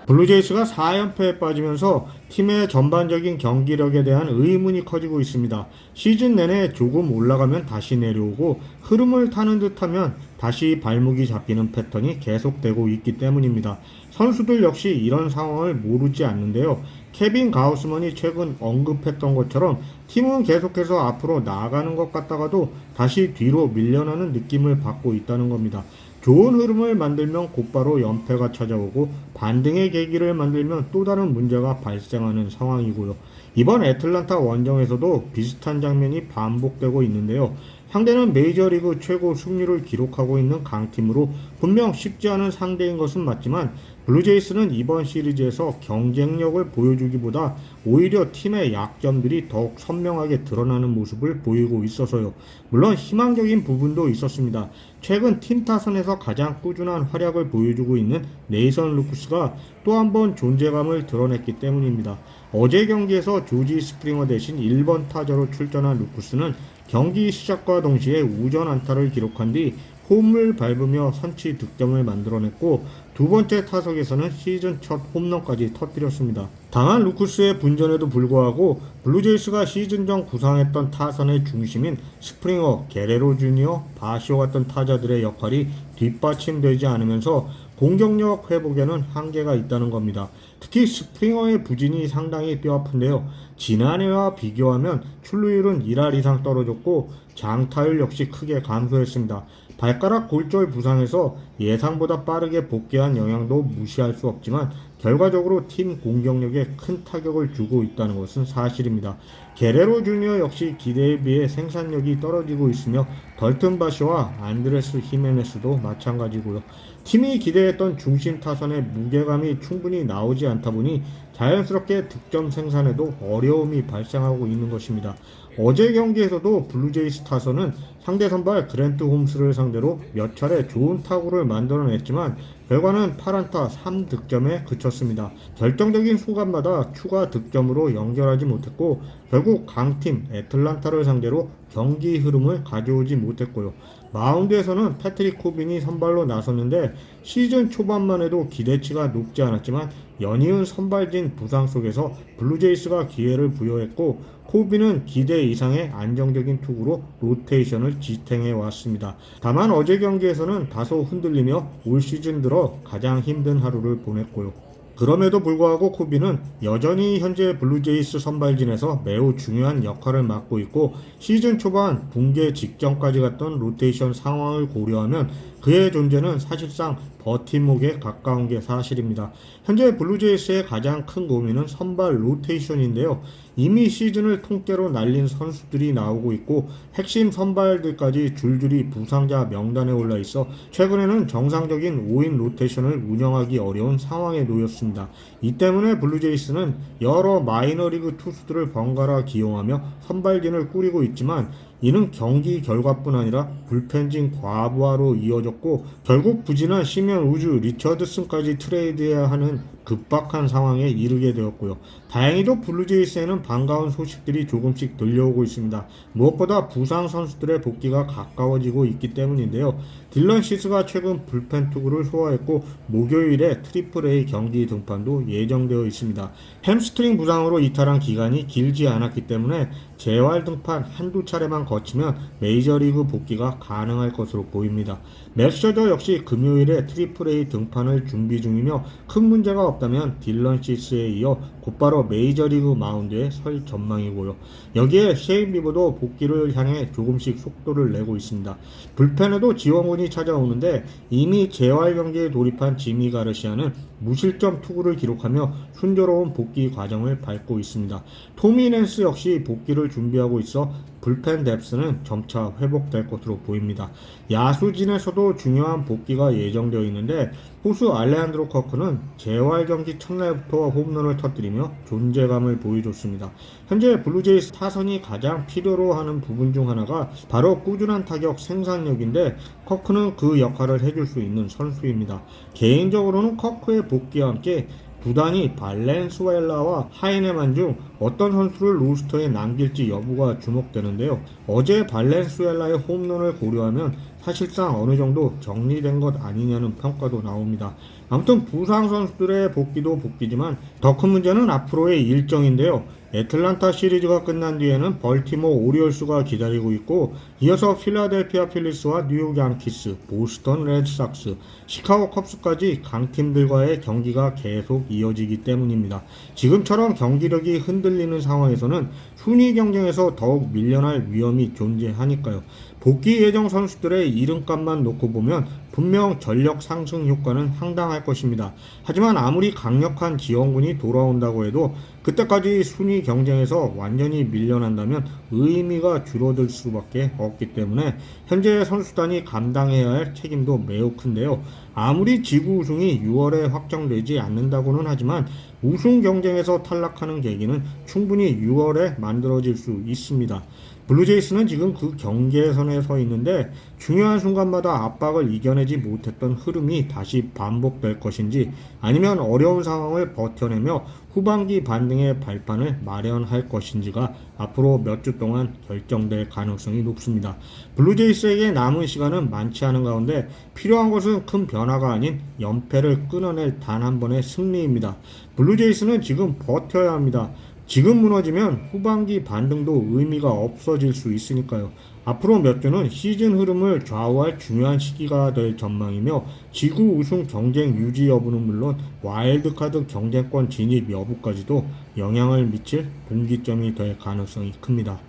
블루제이스가 4연패에 빠지면서 팀의 전반적인 경기력에 대한 의문이 커지고 있습니다. 시즌 내내 조금 올라가면 다시 내려오고 흐름을 타는 듯하면 다시 발목이 잡히는 패턴이 계속되고 있기 때문입니다. 선수들 역시 이런 상황을 모르지 않는데요. 케빈 가우스먼이 최근 언급했던 것처럼 팀은 계속해서 앞으로 나아가는 것 같다가도 다시 뒤로 밀려나는 느낌을 받고 있다는 겁니다. 좋은 흐름을 만들면 곧바로 연패가 찾아오고 반등의 계기를 만들면 또 다른 문제가 발생하는 상황이고요. 이번 애틀란타 원정에서도 비슷한 장면이 반복되고 있는데요. 상대는 메이저리그 최고 승률을 기록하고 있는 강팀으로 분명 쉽지 않은 상대인 것은 맞지만 블루제이스는 이번 시리즈에서 경쟁력을 보여주기보다 오히려 팀의 약점들이 더욱 선명하게 드러나는 모습을 보이고 있어서요. 물론 희망적인 부분도 있었습니다. 최근 팀 타선에서 가장 꾸준한 활약을 보여주고 있는 네이선 루크스가 또 한 번 존재감을 드러냈기 때문입니다. 어제 경기에서 조지 스프링어 대신 1번 타자로 출전한 루크스는 경기 시작과 동시에 우전 안타를 기록한 뒤 홈을 밟으며 선취 득점을 만들어냈고 두 번째 타석에서는 시즌 첫 홈런까지 터뜨렸습니다. 다만 루크스의 분전에도 불구하고 블루제이스가 시즌 전 구상했던 타선의 중심인 스프링어, 게레로 주니어, 바시오 같은 타자들의 역할이 뒷받침되지 않으면서 공격력 회복에는 한계가 있다는 겁니다. 특히 스프링어의 부진이 상당히 뼈아픈데요. 지난해와 비교하면 출루율은 1할 이상 떨어졌고 장타율 역시 크게 감소했습니다. 발가락 골절 부상에서 예상보다 빠르게 복귀한 영향도 무시할 수 없지만 결과적으로 팀 공격력에 큰 타격을 주고 있다는 것은 사실입니다. 게레로 주니어 역시 기대에 비해 생산력이 떨어지고 있으며 덜튼 바시와 안드레스 히메네스도 마찬가지고요. 팀이 기대했던 중심 타선의 무게감이 충분히 나오지 않다 보니 자연스럽게 득점 생산에도 어려움이 발생하고 있는 것입니다. 어제 경기에서도 블루제이스 타선은 상대 선발 그랜트 홈스를 상대로 몇 차례 좋은 타구를 만들어냈지만 결과는 8안타 3득점에 그쳤습니다. 결정적인 순간마다 추가 득점으로 연결하지 못했고 결국 강팀 애틀란타를 상대로 경기 흐름을 가져오지 못했고요. 마운드에서는 패트릭 코빈이 선발로 나섰는데 시즌 초반만 해도 기대치가 높지 않았지만 연이은 선발진 부상 속에서 블루제이스가 기회를 부여했고 코빈은 기대 이상의 안정적인 투구로 로테이션을 지탱해 왔습니다. 다만 어제 경기에서는 다소 흔들리며 올 시즌 들어 가장 힘든 하루를 보냈고요. 그럼에도 불구하고 코빈은 여전히 현재 블루제이스 선발진에서 매우 중요한 역할을 맡고 있고 시즌 초반 붕괴 직전까지 갔던 로테이션 상황을 고려하면 그의 존재는 사실상 버팀목에 가까운 게 사실입니다. 현재 블루제이스의 가장 큰 고민은 선발 로테이션인데요. 이미 시즌을 통째로 날린 선수들이 나오고 있고 핵심 선발들까지 줄줄이 부상자 명단에 올라 있어 최근에는 정상적인 5인 로테이션을 운영하기 어려운 상황에 놓였습니다. 이 때문에 블루제이스는 여러 마이너리그 투수들을 번갈아 기용하며 선발진을 꾸리고 있지만 이는 경기 결과뿐 아니라 불펜진 과부하로 이어졌고 결국 부진한 시면 우주 리처드슨까지 트레이드해야 하는 급박한 상황에 이르게 되었고요. 다행히도 블루제이스에는 반가운 소식들이 조금씩 들려오고 있습니다. 무엇보다 부상 선수들의 복귀가 가까워지고 있기 때문인데요. 딜런 시스가 최근 불펜 투구를 소화했고 목요일에 트리플 A 경기 등판도 예정되어 있습니다. 햄스트링 부상으로 이탈한 기간이 길지 않았기 때문에 재활 등판 한두 차례만 거치면 메이저리그 복귀가 가능할 것으로 보입니다. 맥 셔저 역시 금요일에 트리플 A 등판을 준비 중이며 큰 문제가 없다면 딜런 시스에 이어 곧바로 메이저리그 마운드에 설 전망이고요. 여기에 셰인 비버도 복귀를 향해 조금씩 속도를 내고 있습니다. 불펜에도 지원군이 찾아오는데 이미 재활 경기에 돌입한 지미 가르시아는 무실점 투구를 기록하며 순조로운 복귀 과정을 밟고 있습니다. 토미 낸스 역시 복귀를 준비하고 있어 불펜 뎁스는 점차 회복될 것으로 보입니다. 야수진에서도 중요한 복귀가 예정되어 있는데 포수 알레한드로 커크는 재활 경기 첫날부터 홈런을 터뜨리며 존재감을 보여줬습니다. 현재 블루제이스 타선이 가장 필요로 하는 부분 중 하나가 바로 꾸준한 타격 생산력인데 커크는 그 역할을 해줄 수 있는 선수입니다. 개인적으로는 커크의 복귀와 함께 구단이 발렌수엘라와 하이네만 중 어떤 선수를 로스터에 남길지 여부가 주목되는데요. 어제 발렌수엘라의 홈런을 고려하면 사실상 어느 정도 정리된 것 아니냐는 평가도 나옵니다. 아무튼 부상 선수들의 복귀도 복귀지만 더 큰 문제는 앞으로의 일정인데요. 애틀란타 시리즈가 끝난 뒤에는 벌티모어 오리올스가 기다리고 있고, 이어서 필라델피아 필리스와 뉴욕 양키스, 보스턴 레드삭스, 시카고 컵스까지 강팀들과의 경기가 계속 이어지기 때문입니다. 지금처럼 경기력이 흔들리는 상황에서는 순위 경쟁에서 더욱 밀려날 위험이 존재하니까요. 복귀 예정 선수들의 이름값만 놓고 보면 분명 전력 상승 효과는 상당할 것입니다. 하지만 아무리 강력한 지원군이 돌아온다고 해도 그때까지 순위 경쟁에서 완전히 밀려난다면 의미가 줄어들 수밖에 없기 때문에 현재 선수단이 감당해야 할 책임도 매우 큰데요. 아무리 지구 우승이 6월에 확정되지 않는다고는 하지만 우승 경쟁에서 탈락하는 계기는 충분히 6월에 만들어질 수 있습니다. 블루제이스는 지금 그 경계선에 서 있는데 중요한 순간마다 압박을 이겨내지 못했던 흐름이 다시 반복될 것인지, 아니면 어려운 상황을 버텨내며 후반기 반등의 발판을 마련할 것인지가 앞으로 몇 주 동안 결정될 가능성이 높습니다. 블루제이스에게 남은 시간은 많지 않은 가운데 필요한 것은 큰 변화가 아닌 연패를 끊어낼 단 한 번의 승리입니다. 블루제이스는 지금 버텨야 합니다. 지금 무너지면 후반기 반등도 의미가 없어질 수 있으니까요. 앞으로 몇 주는 시즌 흐름을 좌우할 중요한 시기가 될 전망이며, 지구 우승 경쟁 유지 여부는 물론 와일드카드 경쟁권 진입 여부까지도 영향을 미칠 분기점이 될 가능성이 큽니다.